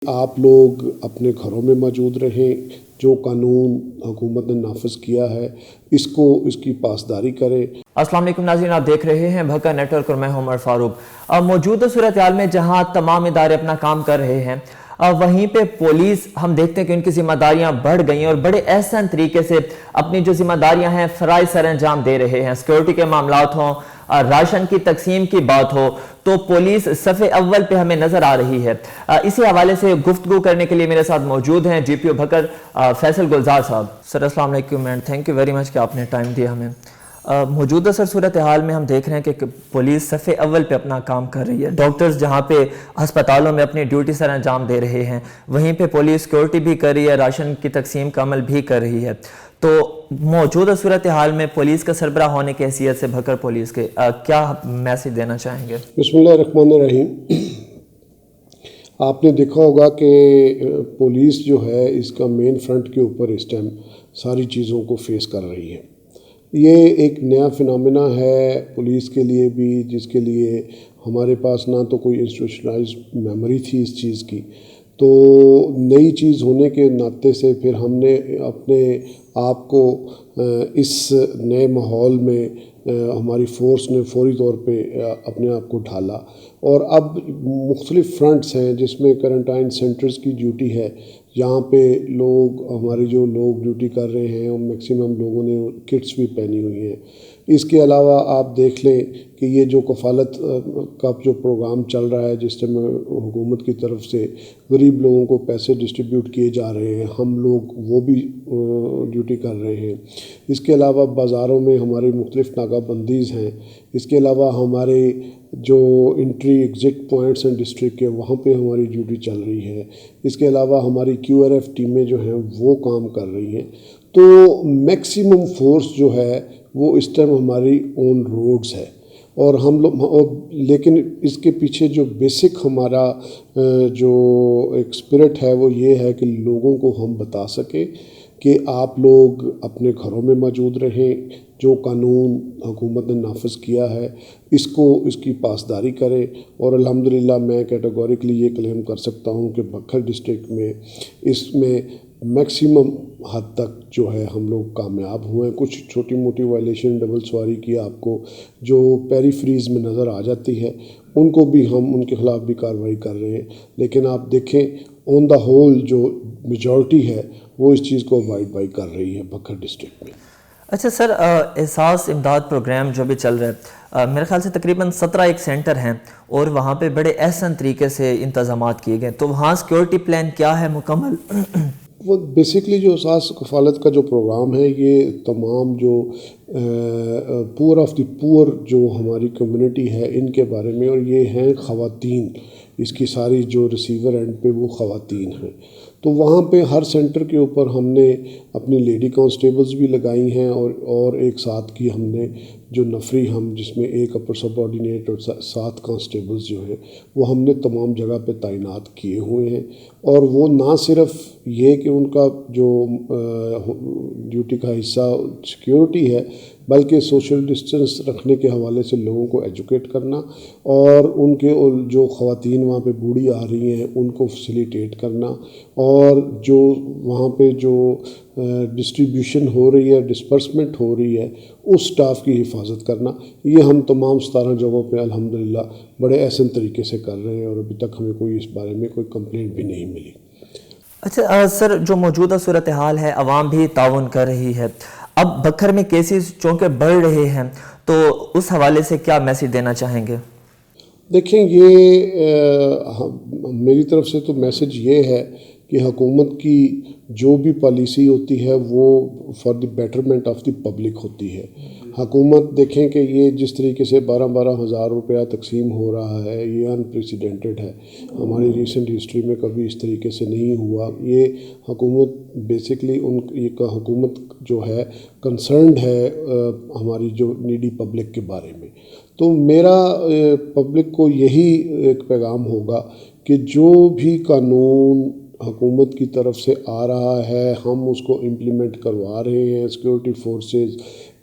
آپ لوگ اپنے گھروں میں موجود رہیں، جو قانون حکومت نے نافذ کیا ہے اس کی پاسداری کریں۔ السلام علیکم ناظرین، آپ دیکھ رہے ہیں بھکر نیٹ ورک اور میں ہوں عمر فاروق۔ موجودہ صورتحال میں جہاں تمام ادارے اپنا کام کر رہے ہیں، وہیں پہ پولیس ہم دیکھتے ہیں کہ ان کی ذمہ داریاں بڑھ گئی ہیں اور بڑے احسن طریقے سے اپنی جو ذمہ داریاں ہیں فرائض سر انجام دے رہے ہیں۔ سیکورٹی کے معاملات ہوں، راشن کی تقسیم کی بات ہو، تو پولیس صف اول پہ ہمیں نظر آ رہی ہے۔ اسی حوالے سے گفتگو کرنے کے لیے میرے ساتھ موجود ہیں جی پی او بھکر فیصل گلزار صاحب۔ سر السلام علیکم and thank you very much کہ آپ نے ٹائم دیا ہمیں۔ موجودہ صورتحال میں ہم دیکھ رہے ہیں کہ پولیس صف اول پہ اپنا کام کر رہی ہے۔ ڈاکٹرز جہاں پہ ہسپتالوں میں اپنی ڈیوٹی سر انجام دے رہے ہیں، وہیں پہ پولیس سیکورٹی بھی کر رہی ہے، راشن کی تقسیم کا عمل بھی کر رہی ہے۔ تو موجودہ صورتحال میں پولیس کا سربراہ ہونے کی حیثیت سے بھکر پولیس کے کیا میسیج دینا چاہیں گے؟ بسم اللہ الرحمن الرحیم۔ آپ نے دیکھا ہوگا کہ پولیس جو ہے اس کا مین فرنٹ کے اوپر اس ٹائم ساری چیزوں کو فیس کر رہی ہے۔ یہ ایک نیا فنامنا ہے پولیس کے لیے بھی، جس کے لیے ہمارے پاس نہ تو کوئی انسٹیٹیوشنلائز میموری تھی اس چیز کی، تو نئی چیز ہونے کے ناطے سے پھر ہم نے اپنے آپ کو اس نئے ماحول میں ہماری فورس نے فوری طور پہ اپنے آپ کو ڈھالا، اور اب مختلف فرنٹس ہیں جس میں کرنٹائن سینٹرز کی ڈیوٹی ہے، یہاں پہ ہمارے جو لوگ ڈیوٹی کر رہے ہیں اور میکسیمم لوگوں نے کٹس بھی پہنی ہوئی ہیں۔ اس کے علاوہ آپ دیکھ لیں کہ یہ جو کفالت کا جو پروگرام چل رہا ہے، جس میں حکومت کی طرف سے غریب لوگوں کو پیسے ڈسٹریبیوٹ کیے جا رہے ہیں، ہم لوگ وہ بھی ڈیوٹی کر رہے ہیں۔ اس کے علاوہ بازاروں میں ہماری مختلف ناکہ بندیز ہیں۔ اس کے علاوہ ہمارے جو انٹری ایگزٹ پوائنٹس ہیں ڈسٹرکٹ کے، وہاں پہ ہماری ڈیوٹی چل رہی ہے۔ اس کے علاوہ ہماری کیو آر ایف ٹیمیں جو ہیں وہ کام کر رہی ہیں۔ تو میکسیمم فورس جو ہے وہ اس ٹائم ہماری اون روڈز ہے، اور ہم لوگ لیکن اس کے پیچھے جو بیسک ہمارا جو ایک اسپرٹ ہے وہ یہ ہے کہ لوگوں کو ہم بتا سکیں کہ آپ لوگ اپنے گھروں میں موجود رہیں، جو قانون حکومت نے نافذ کیا ہے اس کی پاسداری کریں۔ اور الحمدللہ میں کیٹیگوریکلی یہ کلیم کر سکتا ہوں کہ بھکر ڈسٹرکٹ میں اس میں میکسیمم حد تک جو ہے ہم لوگ کامیاب ہوئے ہیں۔ کچھ چھوٹی موٹی وائلیشن ڈبل سواری کی آپ کو جو پیری فریز میں نظر آ جاتی ہے، ان کو بھی ہم ان کے خلاف بھی کارروائی کر رہے ہیں، لیکن آپ دیکھیں آن دا ہول جو میجورٹی ہے وہ اس چیز کو اوائڈ بائی کر رہی ہے بھکر ڈسٹرکٹ میں۔ اچھا سر، احساس امداد پروگرام جو بھی چل رہا ہے، میرے خیال سے تقریباً 17 ایک سینٹر ہیں اور وہاں پہ بڑے احسن طریقے سے انتظامات کیے گئے، تو وہاں سیکورٹی پلان کیا ہے مکمل؟ وہ بیسکلی جو اساس کفالت کا جو پروگرام ہے، یہ تمام جو پور آف دی پور جو ہماری کمیونٹی ہے ان کے بارے میں، اور یہ ہیں خواتین، اس کی ساری جو ریسیور اینڈ پہ وہ خواتین ہیں۔ تو وہاں پہ ہر سینٹر کے اوپر ہم نے اپنی لیڈی کانسٹیبلز بھی لگائی ہیں، اور ایک ساتھ کی ہم نے جو نفری جس میں ایک اپر سب آرڈینیٹ اور 7 کانسٹیبلز جو ہیں وہ ہم نے تمام جگہ پہ تعینات کیے ہوئے ہیں۔ اور وہ نہ صرف یہ کہ ان کا جو ڈیوٹی کا حصہ سیکیورٹی ہے، بلکہ سوشل ڈسٹنس رکھنے کے حوالے سے لوگوں کو ایجوکیٹ کرنا، اور ان کے جو خواتین وہاں پہ بوڑھی آ رہی ہیں ان کو فیسیلیٹیٹ کرنا، اور جو وہاں پہ جو ڈسٹریبیوشن ہو رہی ہے، ڈسپرسمنٹ ہو رہی ہے، اس سٹاف کی حفاظت کرنا، یہ ہم تمام 17 جگہوں پہ الحمدللہ بڑے احسن طریقے سے کر رہے ہیں، اور ابھی تک ہمیں کوئی اس بارے میں کوئی کمپلینٹ بھی نہیں ملی۔ اچھا سر، جو موجودہ صورتحال ہے عوام بھی تعاون کر رہی ہے، اب بھکر میں کیسز چونکہ بڑھ رہے ہیں، تو اس حوالے سے کیا میسیج دینا چاہیں گے؟ دیکھیں، یہ میری طرف سے تو میسیج یہ ہے کہ حکومت کی جو بھی پالیسی ہوتی ہے وہ for the betterment of the public ہوتی ہے۔ حکومت دیکھیں کہ یہ جس طریقے سے 12 ہزار روپیہ تقسیم ہو رہا ہے، یہ انپریسیڈنٹڈ ہے، ہماری ریسنٹ ہسٹری میں کبھی اس طریقے سے نہیں ہوا۔ یہ حکومت بیسکلی حکومت جو ہے کنسرنڈ ہے ہماری جو نیڈی پبلک کے بارے میں۔ تو میرا پبلک کو یہی ایک پیغام ہوگا کہ جو بھی قانون حکومت کی طرف سے آ رہا ہے ہم اس کو امپلیمنٹ کروا رہے ہیں۔ سیکورٹی فورسز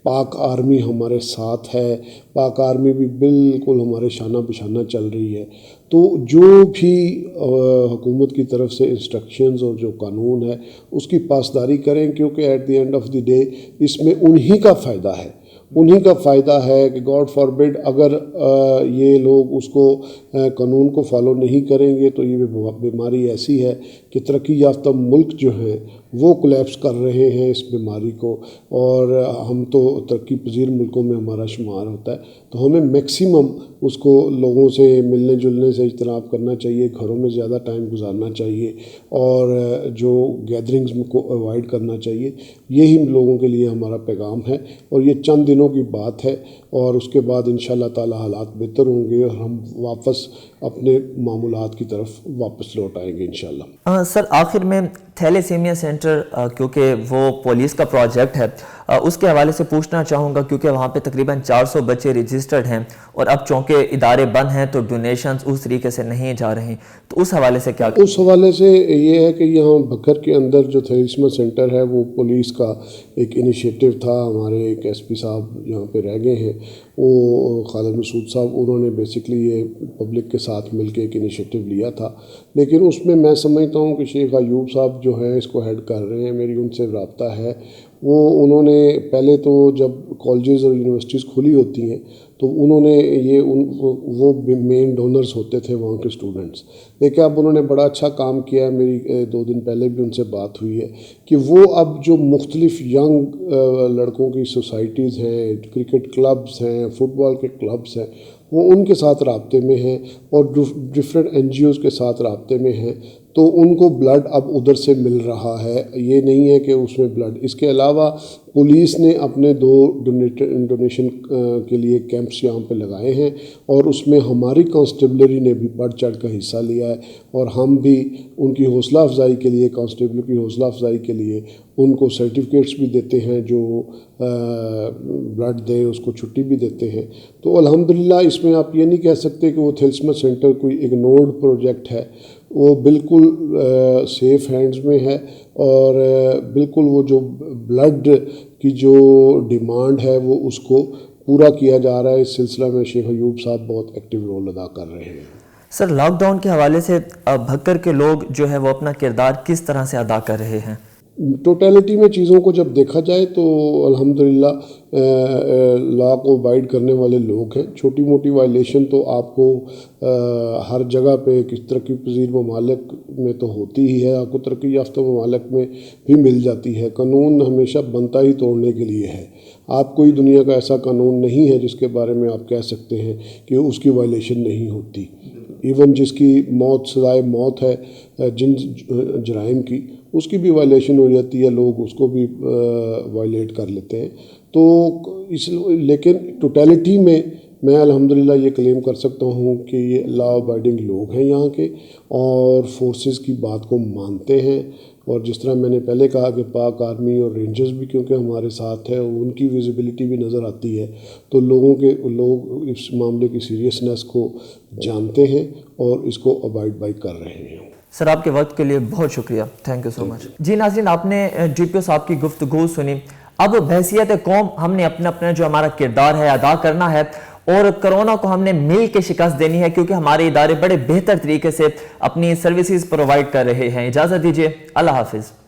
پاک آرمی ہمارے ساتھ ہے، پاک آرمی بھی بالکل ہمارے شانہ بشانہ چل رہی ہے. تو جو بھی حکومت کی طرف سے انسٹرکشنز اور جو قانون ہے اس کی پاسداری کریں، کیونکہ at the end of the day اس میں انہی کا فائدہ ہے. انہی کا فائدہ ہے کہ گاڈ فاربڈ اگر یہ لوگ اس کو قانون کو فالو نہیں کریں گے تو یہ بیماری ایسی ہے کہ ترقی یافتہ ملک جو ہیں وہ کولیپس کر رہے ہیں اس بیماری کو، اور ہم تو ترقی پذیر ملکوں میں ہمارا شمار ہوتا ہے. تو ہمیں میکسیمم اس کو لوگوں سے ملنے جلنے سے اجتناب کرنا چاہیے، گھروں میں زیادہ ٹائم گزارنا چاہیے، اور جو گیدرنگز کو اوائڈ کرنا چاہیے. یہی لوگوں کے لیے ہمارا پیغام ہے، اور یہ چند دنوں کی بات ہے، اور اس کے بعد انشاءاللہ تعالی حالات بہتر ہوں گے اور ہم واپس اپنے معمولات کی طرف واپس لوٹ آئیں گے انشاءاللہ. سر آخر میں تھیلیسیمیا سینٹر کیونکہ وہ پولیس کا پروجیکٹ ہے، اس کے حوالے سے پوچھنا چاہوں گا، کیونکہ وہاں پہ تقریباً 400 بچے رجسٹرڈ ہیں، اور اب چونکہ ادارے بند ہیں تو ڈونیشنز اس طریقے سے نہیں جا رہے ہیں، تو اس حوالے سے کیا؟ اس حوالے سے یہ ہے کہ یہاں بکر کے اندر جو تھیلیسیمیا سینٹر ہے وہ پولیس کا ایک انیشیٹو تھا. ہمارے ایک ایس پی صاحب یہاں پہ رہ گئے ہیں، وہ خالد مسعود صاحب، انہوں نے بیسکلی یہ پبلک کے ساتھ مل کے ایک انیشیٹو لیا تھا. لیکن اس میں سمجھتا ہوں کہ شیخ ایوب صاحب جو ہیں اس کو ہیڈ کر رہے ہیں، میری ان سے رابطہ ہے. انہوں نے پہلے تو جب کالجز اور یونیورسٹیز کھلی ہوتی ہیں تو انہوں نے وہ مین ڈونرز ہوتے تھے وہاں کے اسٹوڈنٹس. دیکھیں اب انہوں نے بڑا اچھا کام کیا ہے. میری 2 دن پہلے بھی ان سے بات ہوئی ہے کہ وہ اب جو مختلف ینگ لڑکوں کی سوسائٹیز ہیں، کرکٹ کلبز ہیں، فٹ بال کے کلبز ہیں، وہ ان کے ساتھ رابطے میں ہیں، اور ڈفرینٹ NGOs کے ساتھ رابطے میں ہیں. تو ان کو بلڈ اب ادھر سے مل رہا ہے، یہ نہیں ہے کہ اس میں بلڈ. اس کے علاوہ پولیس نے اپنے 2 ڈونیشن کے لیے کیمپس یہاں پہ لگائے ہیں، اور اس میں ہماری کانسٹیبلری نے بھی بڑھ چڑھ کر حصہ لیا ہے، اور ہم بھی ان کی حوصلہ افزائی کے لیے، کانسٹیبل کی حوصلہ افزائی کے لیے ان کو سرٹیفکیٹس بھی دیتے ہیں، جو بلڈ دے اس کو چھٹی بھی دیتے ہیں. تو الحمدللہ اس میں آپ یہ نہیں کہہ سکتے کہ وہ تھیلیسیمیا سینٹر کوئی اگنورڈ پروجیکٹ ہے. وہ بالکل سیف ہینڈز میں ہے، اور بالکل وہ جو بلڈ کی جو ڈیمانڈ ہے وہ اس کو پورا کیا جا رہا ہے. اس سلسلہ میں شیخ ایوب صاحب بہت ایکٹیو رول ادا کر رہے ہیں. سر لاک ڈاؤن کے حوالے سے بھکر کے لوگ جو ہے وہ اپنا کردار کس طرح سے ادا کر رہے ہیں؟ ٹوٹیلٹی میں چیزوں کو جب دیکھا جائے تو الحمدللہ لا کو ابائڈ کرنے والے لوگ ہیں. چھوٹی موٹی وائلیشن تو آپ کو ہر جگہ پہ کس ترقی پذیر ممالک میں تو ہوتی ہی ہے، آپ کو ترقی یافتہ ممالک میں بھی مل جاتی ہے. قانون ہمیشہ بنتا ہی توڑنے کے لیے ہے. آپ کوئی دنیا کا ایسا قانون نہیں ہے جس کے بارے میں آپ کہہ سکتے ہیں کہ اس کی وائلیشن نہیں ہوتی. ایون جس کی سزائے موت ہے جن جرائم کی، اس کی بھی وائلیشن ہو جاتی ہے، لوگ اس کو بھی وائلیٹ کر لیتے ہیں. تو لیکن ٹوٹیلٹی میں الحمدللہ یہ کلیم کر سکتا ہوں کہ یہ لا ابائڈنگ لوگ ہیں یہاں کے، اور فورسز کی بات کو مانتے ہیں. اور جس طرح میں نے پہلے کہا کہ پاک آرمی اور رینجرز بھی کیونکہ ہمارے ساتھ ہے، ان کی ویزیبلٹی بھی نظر آتی ہے، تو لوگ اس معاملے کی سیریسنس کو جانتے ہیں اور اس کو ابائڈ بائی کر رہے ہیں. سر آپ کے وقت کے لیے بہت شکریہ، تھینک یو سو مچ. جی ناظرین، آپ نے DPO صاحب کی گفتگو سنی. اب بحیثیت قوم ہم نے اپنا جو ہمارا کردار ہے ادا کرنا ہے، اور کرونا کو ہم نے مل کے شکست دینی ہے، کیونکہ ہمارے ادارے بڑے بہتر طریقے سے اپنی سروسز پرووائڈ کر رہے ہیں. اجازت دیجیے، اللہ حافظ.